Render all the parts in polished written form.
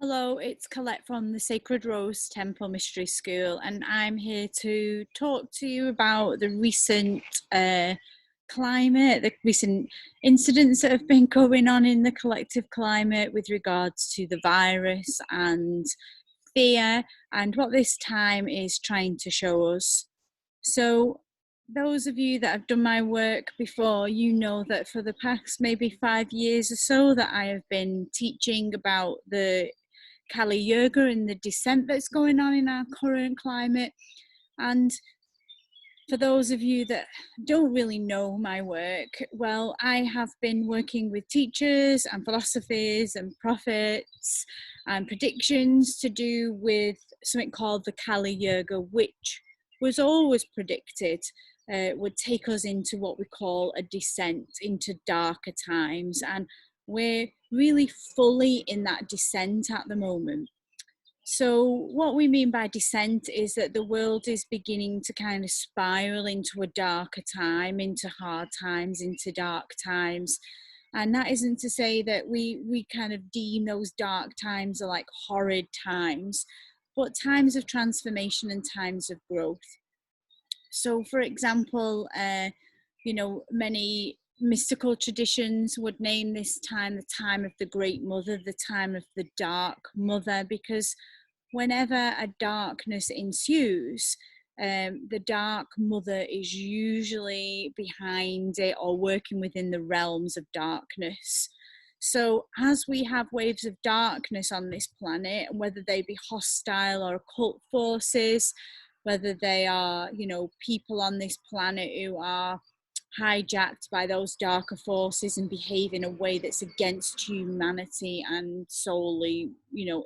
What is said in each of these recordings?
Hello, it's Colette from the Sacred Rose Temple Mystery School, and I'm here to talk to you about the recent climate, the recent incidents that have been going on in the collective climate with regards to the virus and fear, and what this time is trying to show us. So, those of you that have done my work before, you know that for the past maybe 5 years or so that I have been teaching about the Kali Yuga and the descent that's going on in our current climate. And for those of you that don't really know my work, well, I have been working with teachers and philosophies and prophets and predictions to do with something called the Kali Yuga, which was always predicted would take us into what we call a descent into darker times. And we're really fully in that descent at the moment. So, what we mean by descent is that the world is beginning to kind of spiral into a darker time, into hard times, into dark times. And that isn't to say that we kind of deem those dark times are like horrid times, but times of transformation and times of growth. So, for example, many mystical traditions would name this time the time of the Great Mother, the time of the Dark Mother, because whenever a darkness ensues, the Dark Mother is usually behind it or working within the realms of darkness. So, as we have waves of darkness on this planet, whether they be hostile or occult forces, whether they are, people on this planet who are hijacked by those darker forces and behave in a way that's against humanity and solely,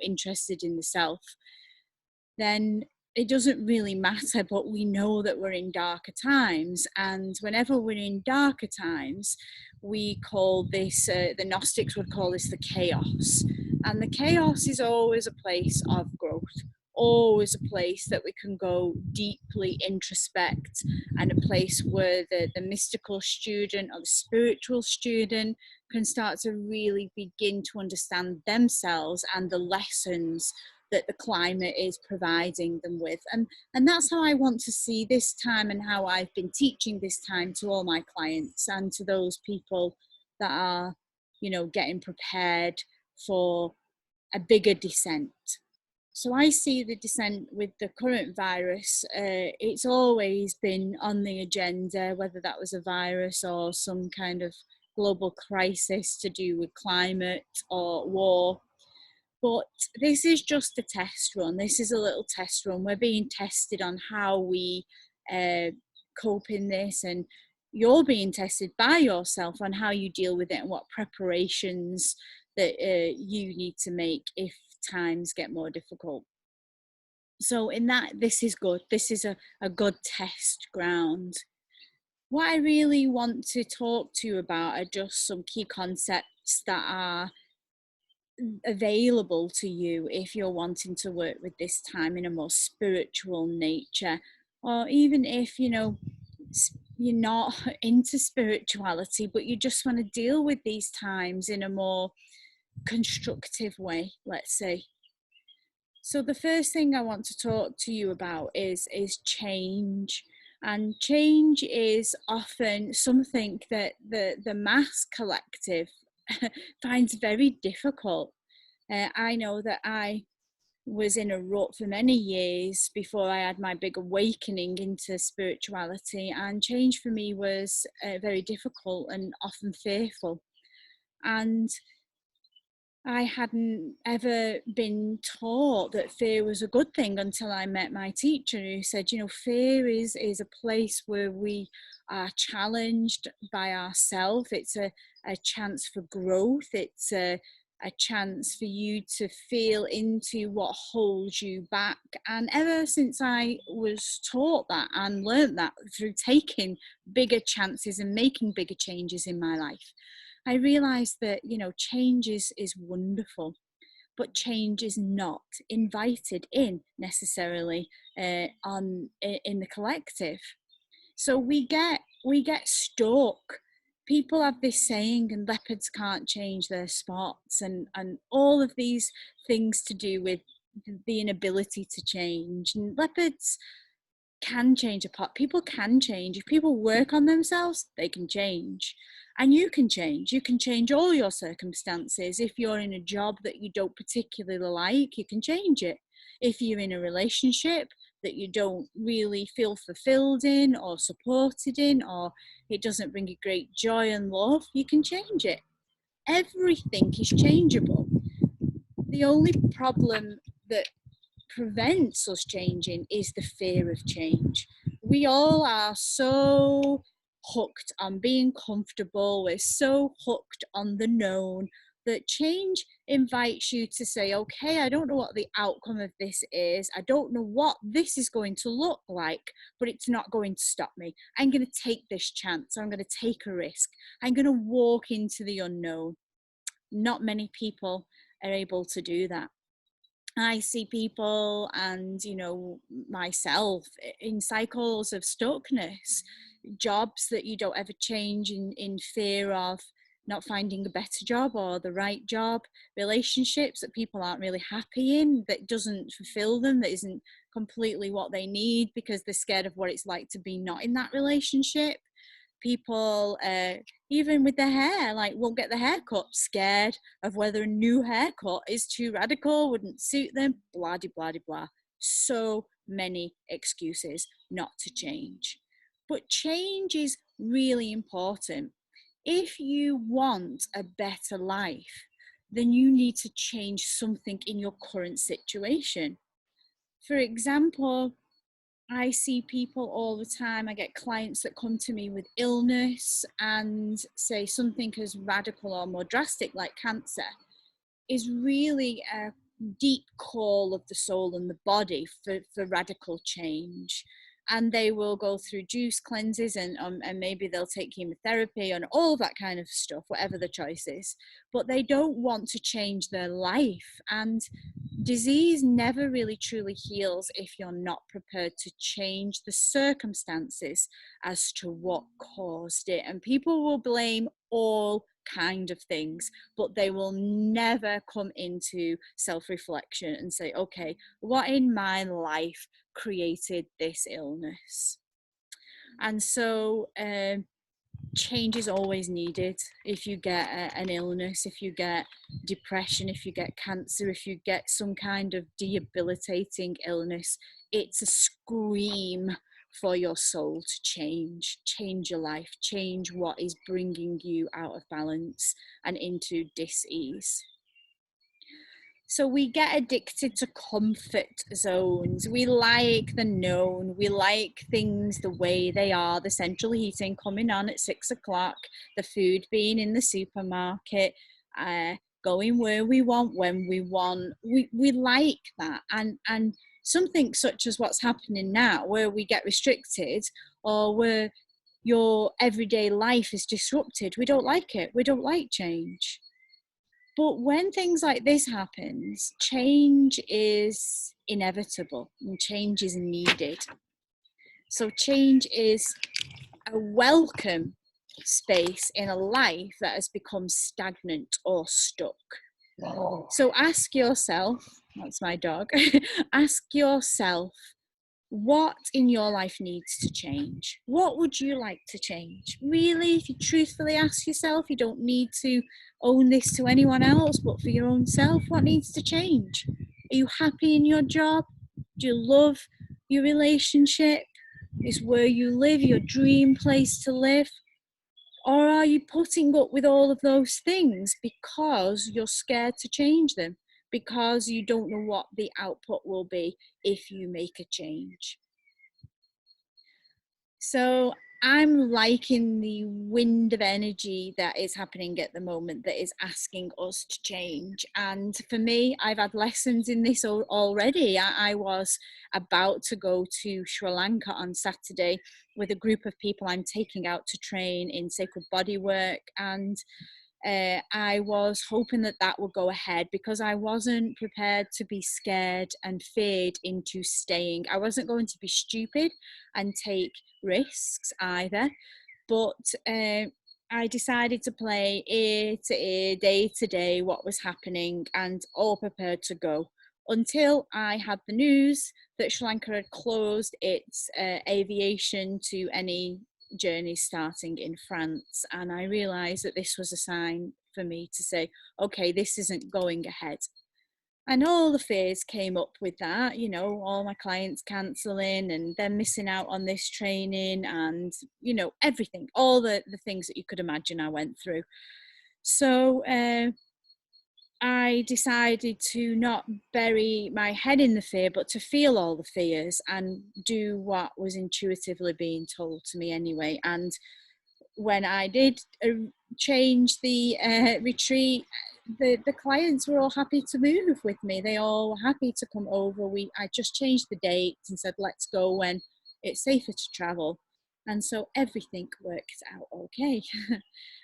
interested in the self, then it doesn't really matter, but we know that we're in darker times. And whenever we're in darker times, we call this, the Gnostics would call this the chaos. And the chaos is always a place of growth, always a place that we can go deeply introspect, and a place where the mystical student or the spiritual student can start to really begin to understand themselves and the lessons that the climate is providing them with. And that's how I want to see this time, and how I've been teaching this time to all my clients and to those people that are, getting prepared for a bigger descent. So I see the descent with the current virus. It's always been on the agenda, whether that was a virus or some kind of global crisis to do with climate or war. But this is just a test run. This is a little test run. We're being tested on how we cope in this, and you're being tested by yourself on how you deal with it and what preparations that you need to make if times get more difficult. So in that, this is good. This is a good test ground. What I really want to talk to you about are just some key concepts that are available to you if you're wanting to work with this time in a more spiritual nature, or even if you're not into spirituality but you just want to deal with these times in a more constructive way, let's say. So the first thing I want to talk to you about is change. And change is often something that the mass collective finds very difficult. I know that I was in a rut for many years before I had my big awakening into spirituality, and change for me was very difficult and often fearful. And I hadn't ever been taught that fear was a good thing until I met my teacher, who said, fear is a place where we are challenged by ourselves. It's a chance for growth. It's a chance for you to feel into what holds you back. And ever since I was taught that and learned that through taking bigger chances and making bigger changes in my life, I realized that, change is wonderful, but change is not invited in necessarily in the collective. So we get stuck people have this saying, and leopards can't change their spots, and all of these things to do with the inability to change. And leopards can change a pot. People can change. If people work on themselves, they can change. And you can change. You can change all your circumstances. If you're in a job that you don't particularly like, you can change it. If you're in a relationship that you don't really feel fulfilled in or supported in, or it doesn't bring you great joy and love, you can change it. Everything is changeable. The only problem that prevents us changing is the fear of change. We all are so hooked on being comfortable, we're so hooked on the known, that change invites you to say, okay, I don't know what the outcome of this is, I don't know what this is going to look like, but it's not going to stop me. I'm going to take this chance, I'm going to take a risk, I'm going to walk into the unknown. Not many people are able to do that. I see people, and myself, in cycles of stuckness, jobs that you don't ever change in fear of not finding a better job or the right job, relationships that people aren't really happy in, that doesn't fulfill them, that isn't completely what they need because they're scared of what it's like to be not in that relationship. People, even with their hair, like, won't get the haircut, scared of whether a new haircut is too radical, wouldn't suit them, blah de blah de blah. So many excuses not to change. But change is really important. If you want a better life, then you need to change something in your current situation. For example, I see people all the time. I get clients that come to me with illness and say something as radical or more drastic like cancer is really a deep call of the soul and the body for radical change. And they will go through juice cleanses, and maybe they'll take chemotherapy and all that kind of stuff, whatever the choice is. But they don't want to change their life. And disease never really truly heals if you're not prepared to change the circumstances as to what caused it. And people will blame all kind of things, but they will never come into self-reflection and say, okay, what in my life created this illness? And so change is always needed. If you get an illness, if you get depression, if you get cancer, if you get some kind of debilitating illness, it's a scream for your soul to change your life, change what is bringing you out of balance and into dis-ease. So we get addicted to comfort zones. We like the known. We like things the way they are. The central heating coming on at 6 o'clock, the food being in the supermarket, going where we want, when we want. We like that. And something such as what's happening now, where we get restricted or where your everyday life is disrupted, we don't like it. We don't like change. But when things like this happens, change is inevitable and change is needed. So change is a welcome space in a life that has become stagnant or stuck. So ask yourself, that's my dog, ask yourself, what in your life needs to change? What would you like to change? Really, if you truthfully ask yourself, you don't need to own this to anyone else, but for your own self, what needs to change? Are you happy in your job? Do you love your relationship? Is where you live your dream place to live? Or are you putting up with all of those things because you're scared to change them? Because you don't know what the output will be if you make a change. So I'm liking the wind of energy that is happening at the moment that is asking us to change. And for me, I've had lessons in this already. I was about to go to Sri Lanka on Saturday with a group of people I'm taking out to train in sacred body work. And I was hoping that that would go ahead because I wasn't prepared to be scared and feared into staying. I wasn't going to be stupid and take risks either, but I decided to play ear to ear, day to day, what was happening, and all prepared to go until I had the news that Sri Lanka had closed its aviation to any journeys starting in France. And I realised that this was a sign for me to say, okay, this isn't going ahead. And all the fears came up with that, you know, all my clients cancelling and then missing out on this training and, you know, everything, all the things that you could imagine I went through. So I decided to not bury my head in the fear, but to feel all the fears and do what was intuitively being told to me anyway. And when I did change the retreat, the clients were all happy to move with me. They all were happy to come over. I just changed the date and said, let's go when it's safer to travel. And so everything worked out okay.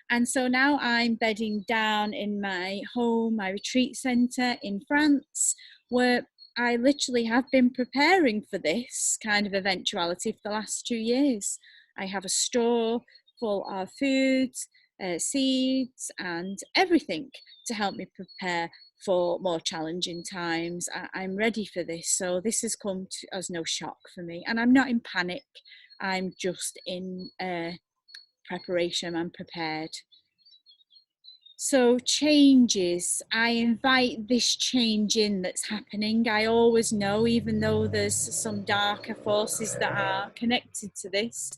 And so now I'm bedding down in my home, my retreat centre in France, where I literally have been preparing for this kind of eventuality for the last 2 years. I have a store full of foods, seeds, and everything to help me prepare for more challenging times. I'm ready for this. So this has come as no shock for me. And I'm not in panic. I'm just in preparation. I'm prepared. So changes, I invite this change in that's happening. I always know, even though there's some darker forces that are connected to this,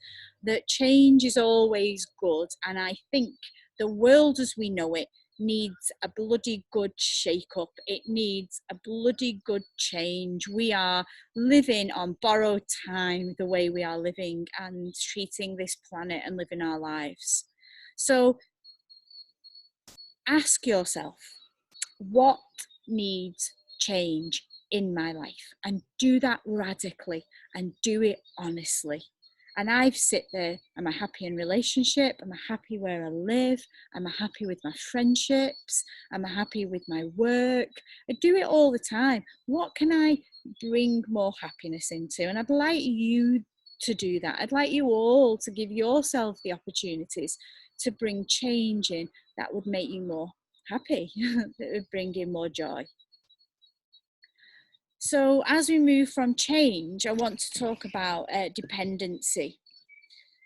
that change is always good. And I think the world as we know it needs a bloody good shake up. It needs a bloody good change. We are living on borrowed time the way we are living and treating this planet and living our lives. So ask yourself, what needs change in my life? And do that radically and do it honestly. And I've sit there, am I happy in relationship? Am I happy where I live? Am I happy with my friendships? Am I happy with my work? I do it all the time. What can I bring more happiness into? And I'd like you to do that. I'd like you all to give yourself the opportunities to bring change in that would make you more happy, that would bring in more joy. So as we move from change, I want to talk about dependency.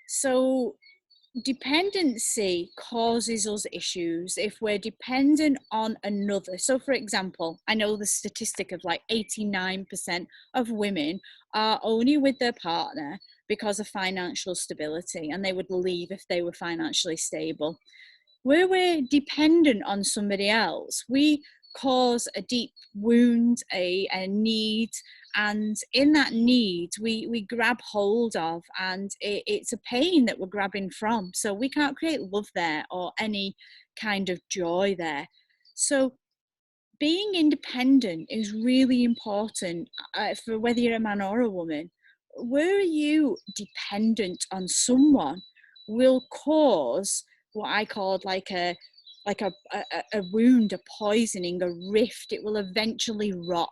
So dependency causes us issues if we're dependent on another. So for example, I know the statistic of like 89% of women are only with their partner because of financial stability, and they would leave if they were financially stable. Where we're dependent on somebody else, we cause a deep wound, a need, and in that need we grab hold of, and it's a pain that we're grabbing from. So we can't create love there or any kind of joy there. So being independent is really important for whether you're a man or a woman. Where are you dependent on someone will cause what I called like a wound, a poisoning, a rift. It will eventually rot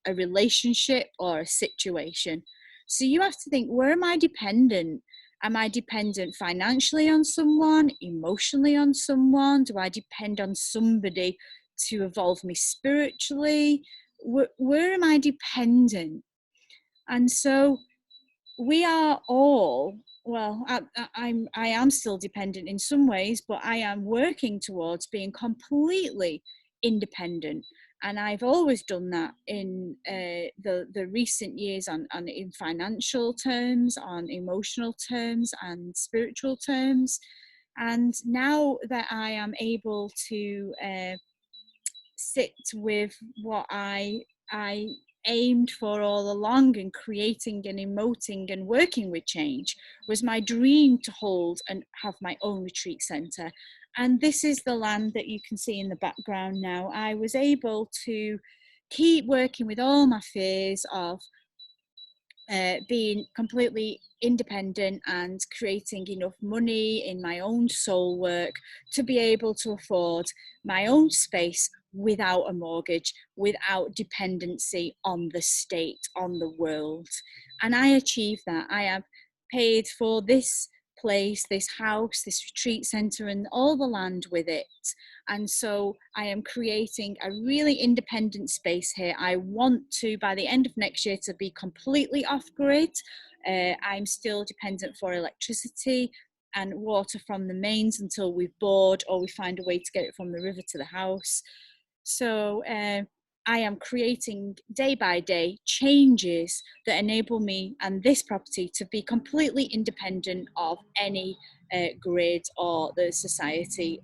a relationship or a situation. So you have to think, where am I dependent? Am I dependent financially on someone, emotionally on someone? Do I depend on somebody to evolve me spiritually? Where am I dependent? And so we are all, well, I am still dependent in some ways, but I am working towards being completely independent. And I've always done that in the recent years on in financial terms, on emotional terms, and spiritual terms. And now that I am able to sit with what I aimed for all along, and creating and emoting and working with change was my dream, to hold and have my own retreat centre. And this is the land that you can see in the background now. I was able to keep working with all my fears of being completely independent and creating enough money in my own soul work to be able to afford my own space without a mortgage, without dependency on the state, on the world. And I achieved that. I have paid for this place, this house, this retreat center, and all the land with it. And so I am creating a really independent space here. I want to, by the end of next year, to be completely off grid. I'm still dependent for electricity and water from the mains until we've bored or we find a way to get it from the river to the house. So I am creating day by day changes that enable me and this property to be completely independent of any grid or the society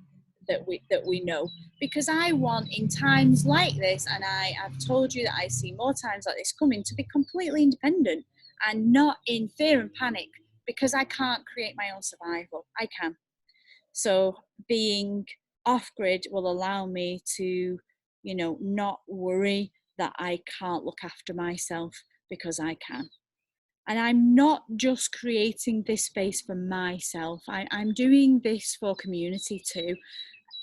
that we know, because I want, in times like this, and I have told you that I see more times like this coming, to be completely independent and not in fear and panic, because I can't create my own survival. I can. So being off grid will allow me to, not worry that I can't look after myself, because I can. And I'm not just creating this space for myself. I'm doing this for community too.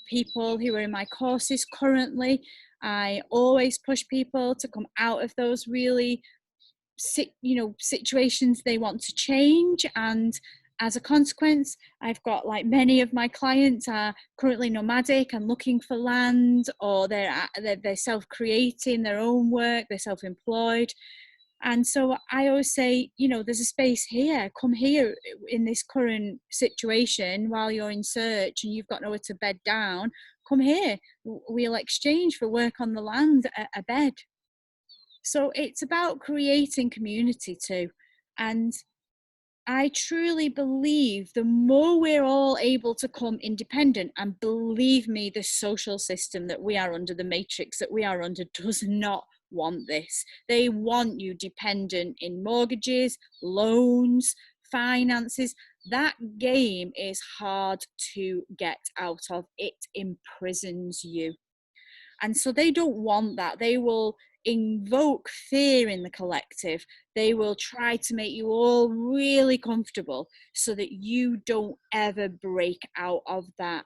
People who are in my courses currently, I always push people to come out of those really situations they want to change, and as a consequence, I've got, like, many of my clients are currently nomadic and looking for land, or they're self-creating their own work, they're self-employed. And so I always say, there's a space here. Come here in this current situation while you're in search and you've got nowhere to bed down. Come here. We'll exchange for work on the land a bed. So it's about creating community too. And I truly believe the more we're all able to come independent, and believe me, the social system that we are under, the matrix that we are under, does not want this. They want you dependent in mortgages, loans, finances. That game is hard to get out of. It imprisons you. And so they don't want that. They will invoke fear in the collective. They will try to make you all really comfortable so that you don't ever break out of that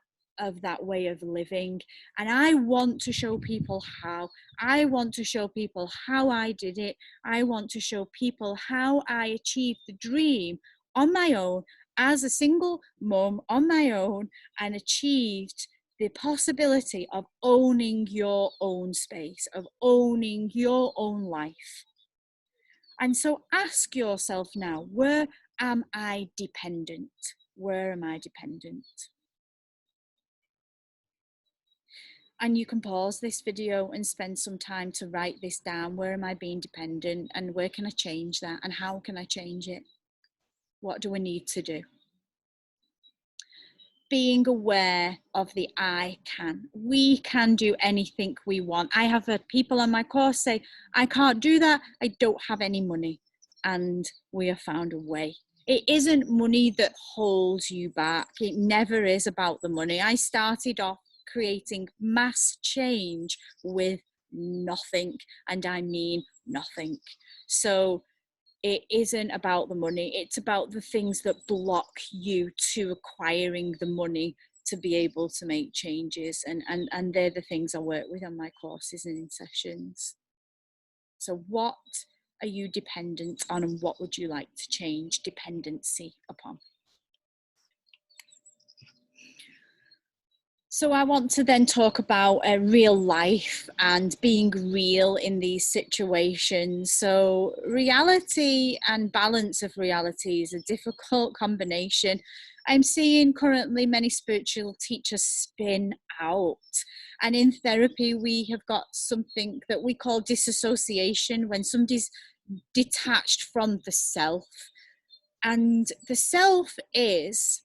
way of living. And I want to show people how. I want to show people how I did it. I want to show people how I achieved the dream on my own, as a single mum on my own, and achieved the possibility of owning your own space, of owning your own life. And so ask yourself now, where am I dependent? Where am I dependent? And you can pause this video and spend some time to write this down. Where am I being dependent, and where can I change that, and how can I change it? What do I need to do? Being aware of the I can. We can do anything we want. I have had people on my course say, I can't do that, I don't have any money. And we have found a way. It isn't money that holds you back. It never is about the money. I started off creating mass change with nothing, and I mean nothing. So it isn't about the money. It's about the things that block you to acquiring the money to be able to make changes. And they're the things I work with on my courses and in sessions. So what are you dependent on, and what would you like to change dependency upon? So I want to then talk about real life and being real in these situations. So reality and balance of reality is a difficult combination. I'm seeing currently many spiritual teachers spin out. And in therapy, we have got something that we call disassociation, when somebody's detached from the self. And the self is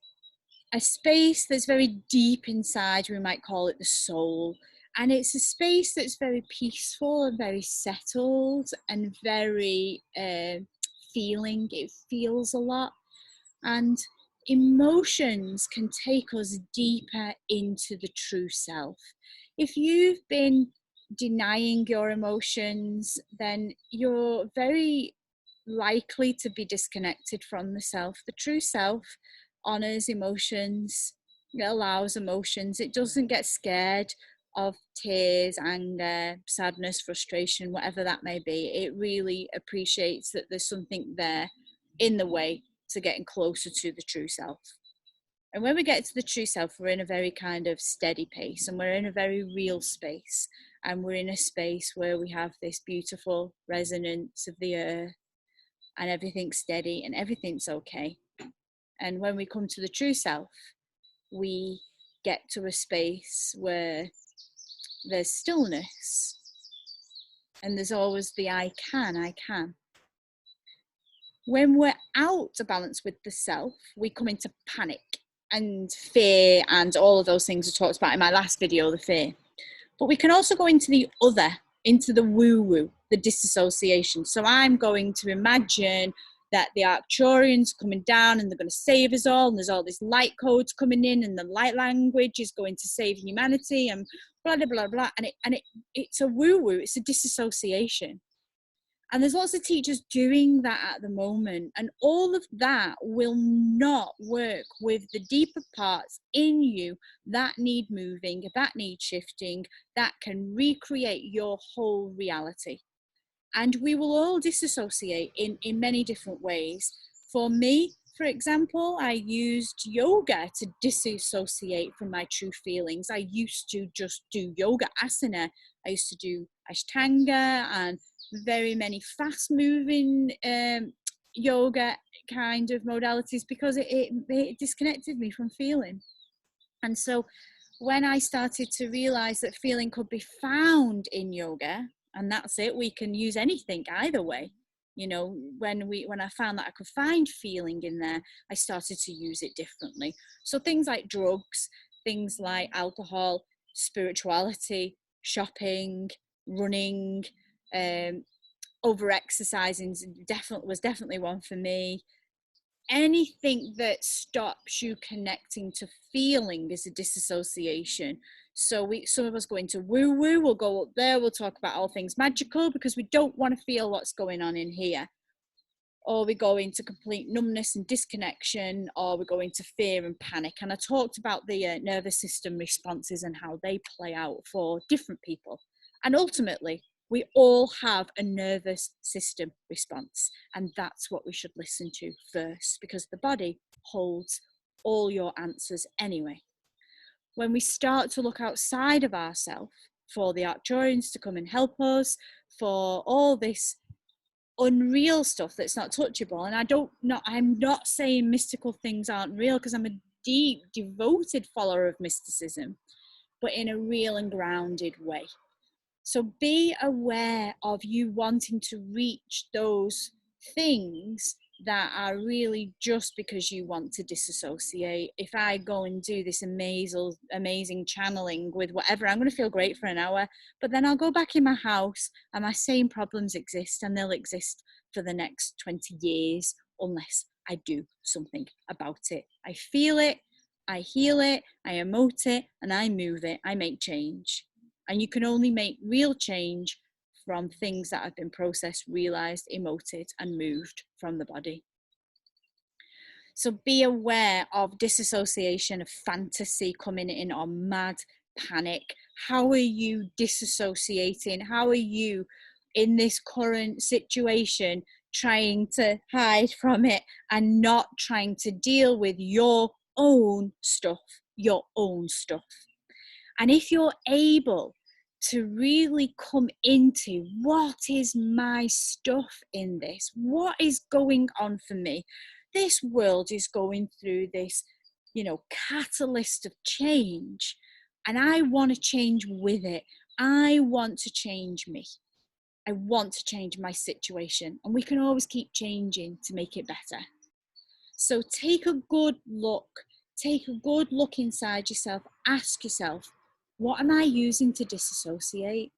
a space that's very deep inside. We might call it the soul. And it's a space that's very peaceful and very settled and very feeling. It feels a lot. And emotions can take us deeper into the true self. If you've been denying your emotions, then you're very likely to be disconnected from the self. The true self honors emotions, it allows emotions, it doesn't get scared of tears, anger, sadness, frustration, whatever that may be. It really appreciates that there's something there in the way to getting closer to the true self. And when we get to the true self, we're in a very kind of steady pace, and we're in a very real space. And we're in a space where we have this beautiful resonance of the earth, and everything's steady and everything's okay. And when we come to the true self, we get to a space where there's stillness, and there's always the I can. When we're out of balance with the self, we come into panic and fear and all of those things I talked about in my last video, the fear. But we can also go into the other, into the woo-woo, the disassociation. So I'm going to imagine that the Arcturians are coming down and they're going to save us all, and there's all these light codes coming in, and the light language is going to save humanity, and blah, blah, blah, blah. And it's a woo-woo, it's a disassociation. And there's lots of teachers doing that at the moment. And all of that will not work with the deeper parts in you that need moving, that need shifting, that can recreate your whole reality. And we will all disassociate in many different ways. For me, for example, I used yoga to disassociate from my true feelings. I used to just do yoga asana. I used to do Ashtanga and very many fast moving yoga kind of modalities, because it disconnected me from feeling. And so when I started to realize that feeling could be found in yoga, and that's it, we can use anything either way. You know, when I found that I could find feeling in there, I started to use it differently. So things like drugs, things like alcohol, spirituality, shopping, running, over exercising was definitely one for me. Anything that stops you connecting to feeling is a disassociation. So some of us go into woo-woo, we'll go up there, we'll talk about all things magical because we don't want to feel what's going on in here. Or we go into complete numbness and disconnection, or we go into fear and panic. And I talked about the nervous system responses and how they play out for different people. And ultimately, we all have a nervous system response, and that's what we should listen to first, because the body holds all your answers anyway. When we start to look outside of ourselves for the Arcturians to come and help us, for all this unreal stuff that's not touchable, and I'm not saying mystical things aren't real, because I'm a deep, devoted follower of mysticism, but in a real and grounded way. So be aware of you wanting to reach those things that are really just because you want to disassociate. If I go and do this amazing channeling with whatever, I'm going to feel great for an hour, but then I'll go back in my house and my same problems exist, and they'll exist for the next 20 years unless I do something about it. I feel it, I heal it, I emote it, and I move it. I make change. And you can only make real change from things that have been processed, realized, emoted, and moved from the body. So be aware of disassociation, of fantasy coming in, or mad panic. How are you disassociating? How are you in this current situation trying to hide from it and not trying to deal with your own stuff, your own stuff? And if you're able to really come into what is my stuff in this, what is going on for me, this world is going through this, catalyst of change, and I want to change with it. I want to change me. I want to change my situation, and we can always keep changing to make it better. So take a good look inside yourself. Ask yourself, what am I using to disassociate?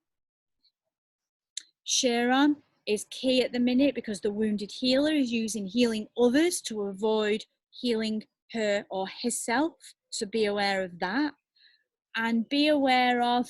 Chiron is key at the minute, because the wounded healer is using healing others to avoid healing her or himself. So be aware of that, and be aware of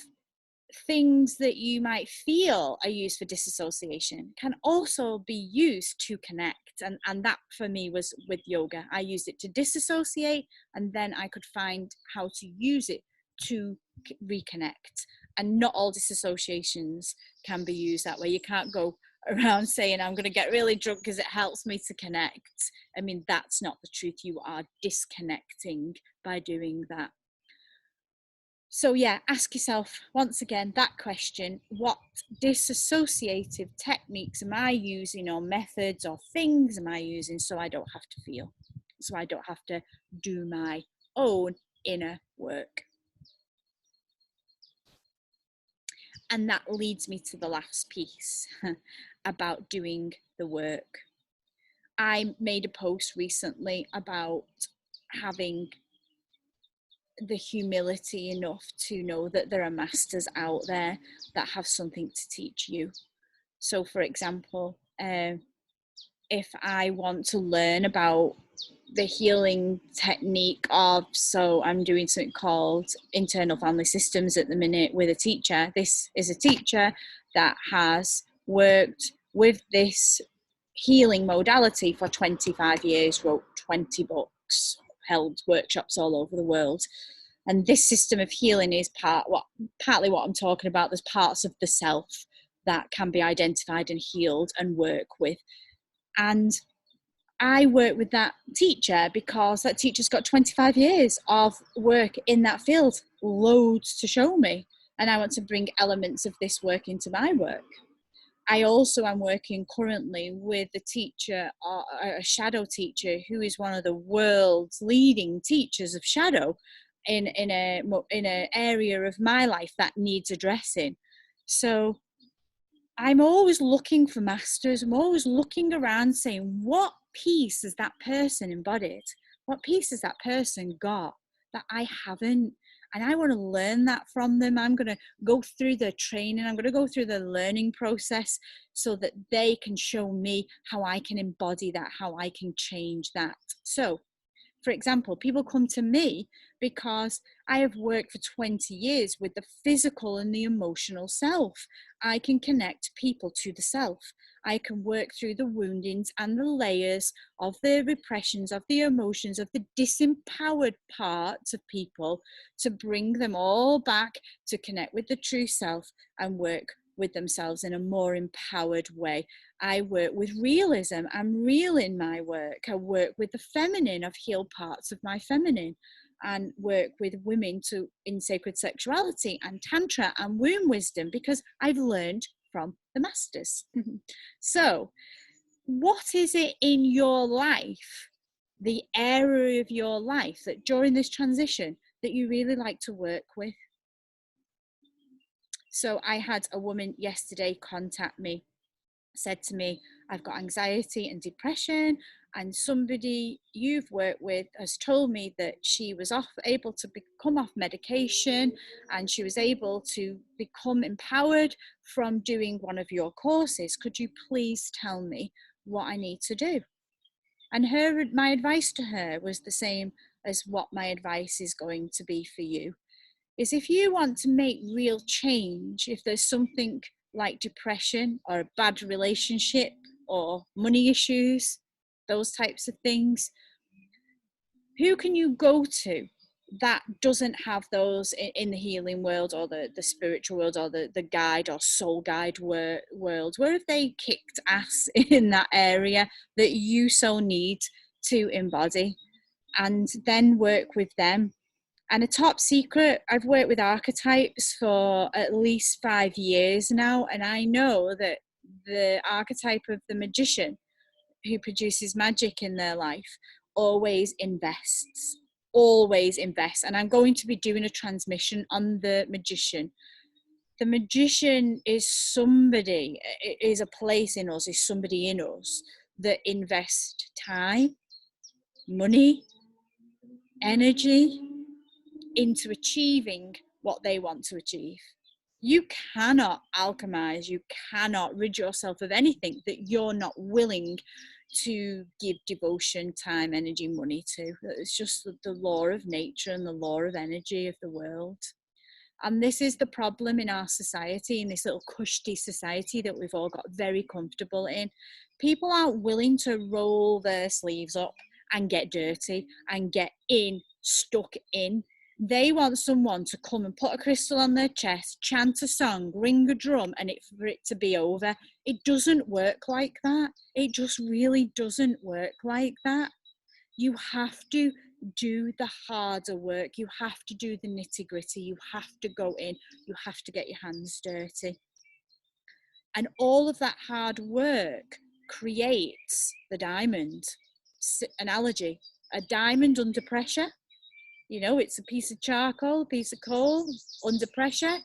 things that you might feel are used for disassociation can also be used to connect. And that for me was with yoga. I used it to disassociate, and then I could find how to use it to reconnect. And not all disassociations can be used that way. You can't go around saying I'm going to get really drunk because it helps me to connect. I mean, that's not the truth. You are disconnecting by doing that. So yeah, ask yourself once again that question: what disassociative techniques am I using, or methods or things am I using, so I don't have to feel, so I don't have to do my own inner work? And that leads me to the last piece about doing the work. I made a post recently about having the humility enough to know that there are masters out there that have something to teach you. So, for example, if I want to learn about the healing technique of, so I'm doing something called internal family systems at the minute with a teacher. This is a teacher that has worked with this healing modality for 25 years, wrote 20 books, held workshops all over the world. And this system of healing is partly what I'm talking about. There's parts of the self that can be identified and healed and work with. And I work with that teacher because that teacher's got 25 years of work in that field, loads to show me. And I want to bring elements of this work into my work. I also am working currently with a teacher, a shadow teacher, who is one of the world's leading teachers of shadow in a area of my life that needs addressing. So I'm always looking for masters. I'm always looking around saying, what piece has that person embodied? What piece has that person got that I haven't? And I want to learn that from them. I'm going to go through the training. I'm going to go through the learning process so that they can show me how I can embody that, how I can change that. So, for example, people come to me because I have worked for 20 years with the physical and the emotional self. I can connect people to the self. I can work through the woundings and the layers of the repressions, of the emotions, of the disempowered parts of people, to bring them all back to connect with the true self and work with themselves in a more empowered way. I work with realism. I'm real in my work. I work with the feminine. I've healed parts of my feminine, and work with women in sacred sexuality and tantra and womb wisdom, because I've learned from the masters. So, what is it in your life, the area of your life that during this transition that you really like to work with? So I had a woman yesterday contact me, said to me, I've got anxiety and depression, and somebody you've worked with has told me that she was able to come off medication, and she was able to become empowered from doing one of your courses. Could you please tell me what I need to do? And my advice to her was the same as what my advice is going to be for you. Is if you want to make real change, if there's something like depression or a bad relationship or money issues, those types of things, who can you go to that doesn't have those in the healing world or the spiritual world or the guide or soul guide world? Where have they kicked ass in that area that you so need to embody? And then work with them. And a top secret, I've worked with archetypes for at least 5 years now, and I know that the archetype of the magician who produces magic in their life always invests. And I'm going to be doing a transmission on the magician. The magician is somebody, is a place in us, is somebody in us that invest time, money, energy into achieving what they want to achieve. You cannot alchemize, you cannot rid yourself of anything that you're not willing to give devotion, time, energy, money to. It's just the law of nature and the law of energy of the world. And this is the problem in our society, in this little cushy society that we've all got very comfortable in. People aren't willing to roll their sleeves up and get dirty and get stuck in They want someone to come and put a crystal on their chest, chant a song, ring a drum, and for it to be over. It doesn't work like that. It just really doesn't work like that. You have to do the harder work. You have to do the nitty gritty. You have to go in. You have to get your hands dirty. And all of that hard work creates the diamond. Analogy, a diamond under pressure. You know, it's a piece of charcoal, a piece of coal, under pressure,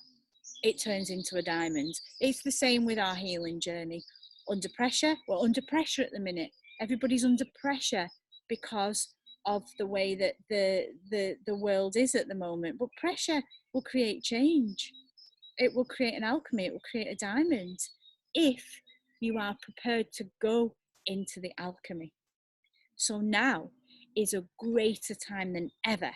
it turns into a diamond. It's the same with our healing journey. Under pressure, we're under pressure at the minute. Everybody's under pressure because of the way that the world is at the moment. But pressure will create change. It will create an alchemy, it will create a diamond if you are prepared to go into the alchemy. So now is a greater time than ever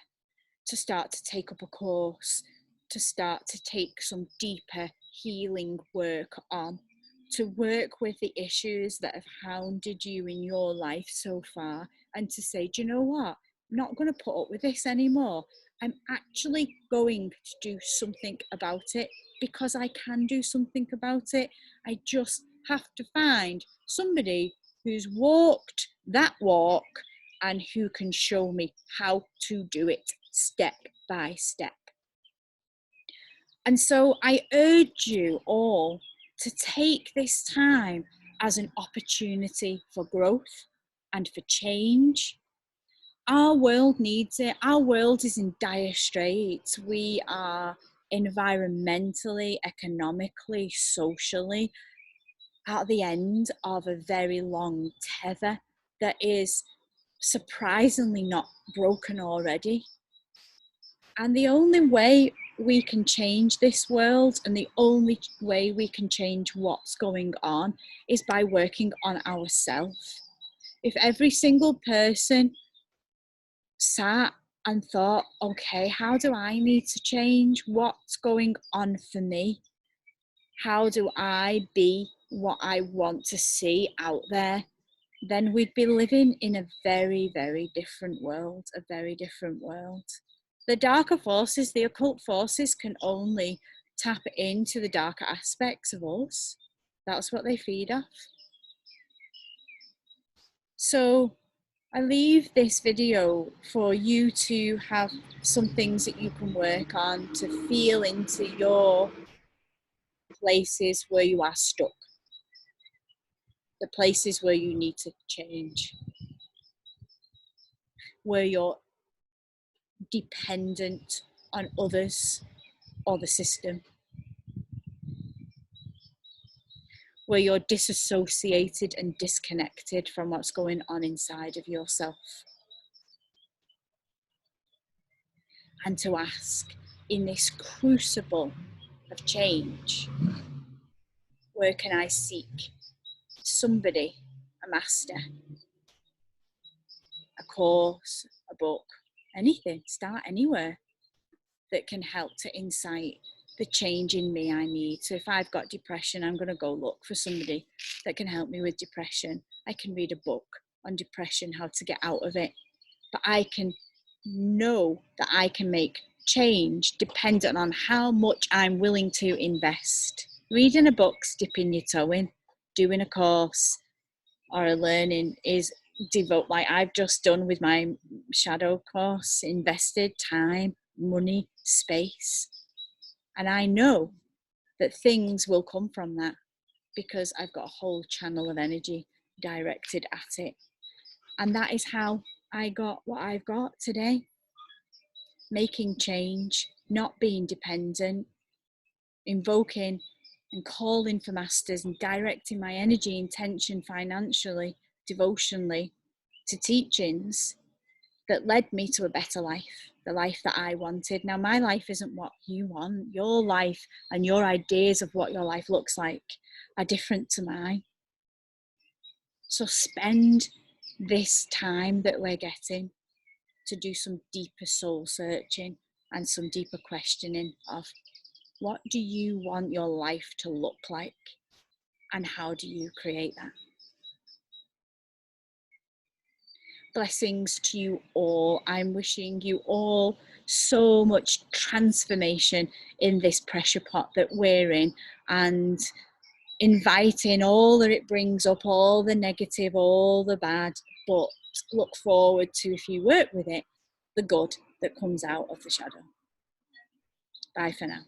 to start to take up a course, to start to take some deeper healing work on, to work with the issues that have hounded you in your life so far, and to say, do you know what? I'm not going to put up with this anymore. I'm actually going to do something about it, because I can do something about it. I just have to find somebody who's walked that walk and who can show me how to do it step by step. And so I urge you all to take this time as an opportunity for growth and for change. Our world needs it. Our world is in dire straits. We are environmentally, economically, socially at the end of a very long tether that is surprisingly not broken already. And the only way we can change this world, and the only way we can change what's going on, is by working on ourselves. If every single person sat and thought, okay, how do I need to change? What's going on for me? How do I be what I want to see out there? Then we'd be living in a very, very different world, a very different world. The darker forces, the occult forces, can only tap into the darker aspects of us. That's what they feed off. So I leave this video for you to have some things that you can work on to feel into your places where you are stuck, the places where you need to change, where you're dependent on others or the system, where you're disassociated and disconnected from what's going on inside of yourself. And to ask, in this crucible of change, where can I seek somebody, a master, a course, a book, anything, start anywhere that can help to incite the change in me I need. So if I've got depression, I'm going to go look for somebody that can help me with depression. I can read a book on depression, how to get out of it. But I can know that I can make change dependent on how much I'm willing to invest. Reading a book, dipping your toe in, doing a course or a learning is devote, like I've just done with my shadow course, invested time, money, space. And I know that things will come from that because I've got a whole channel of energy directed at it. And that is how I got what I've got today. Making change, not being dependent, invoking and calling for masters and directing my energy, intention, financially, devotionally to teachings that led me to a better life, the life that I wanted. Now, my life isn't what you want. Your life and your ideas of what your life looks like are different to mine. So spend this time that we're getting to do some deeper soul searching and some deeper questioning of what do you want your life to look like and how do you create that? Blessings to you all. I'm wishing you all so much transformation in this pressure pot that we're in, and inviting all that it brings up, all the negative, all the bad, but look forward to, if you work with it, the good that comes out of the shadow. Bye for now.